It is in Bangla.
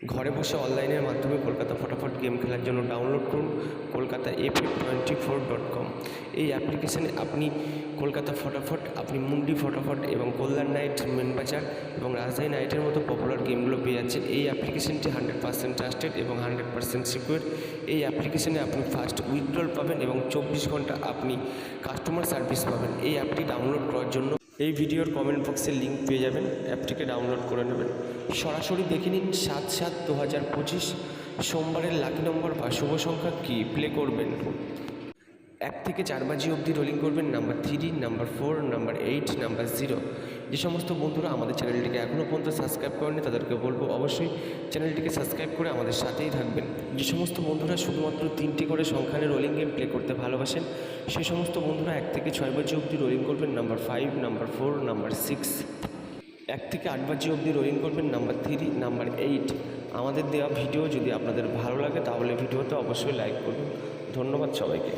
ঘরে বসে অনলাইনের মাধ্যমে কলকাতা ফটাফট গেম খেলার জন্য ডাউনলোড করুন কলকাতা FF24.com। এই অ্যাপ্লিকেশানে আপনি কলকাতা ফটাফট, আপনি মুন্ডি ফটাফট এবং কল্যাণ নাইট, মেন বাজার এবং রাজধানী নাইটের মতো পপুলার গেমগুলো পেয়ে যাচ্ছেন। এই অ্যাপ্লিকেশানটি 100% ট্রাস্টেড এবং 100% সিকিউর। এই অ্যাপ্লিকেশানে আপনি ফাস্ট উইথড্রল পাবেন এবং 24 ঘন্টা আপনি কাস্টমার সার্ভিস পাবেন। এই অ্যাপটি ডাউনলোড করার জন্য এই ভিডিওর কমেন্ট বক্সে লিঙ্ক পেয়ে যাবেন, অ্যাপটিকে ডাউনলোড করে নেবেন। সরাসরি দেখে নিন 7/7/2025 সোমবারের লাকি নম্বর বা শুভ সংখ্যা কী প্লে করবেন। 1 থেকে 4 বাজি অবধি রোলিং করবেন নাম্বার 3, নাম্বার 4, নাম্বার 8, নাম্বার 0। যে সমস্ত বন্ধুরা আমাদের চ্যানেলটিকে এখনও পর্যন্ত সাবস্ক্রাইব করেনি তাদেরকে বলবো অবশ্যই চ্যানেলটিকে সাবস্ক্রাইব করে আমাদের সাথেই থাকবেন। যে সমস্ত বন্ধুরা শুধুমাত্র 3টি করে সংখ্যা নিয়ে রোলিং গেম প্লে করতে ভালোবাসেন সেই সমস্ত বন্ধুরা 1 থেকে 6 বাজি অবধি রোলিং করবেন নাম্বার 5, নাম্বার 4, নাম্বার 6। 1 থেকে 8 বাজি অবধি রোলিং করবেন নাম্বার 3, নাম্বার 8। আমাদের দেওয়া ভিডিও যদি আপনাদের ভালো লাগে তাহলে ভিডিওতে অবশ্যই লাইক করুন। ধন্যবাদ সবাইকে।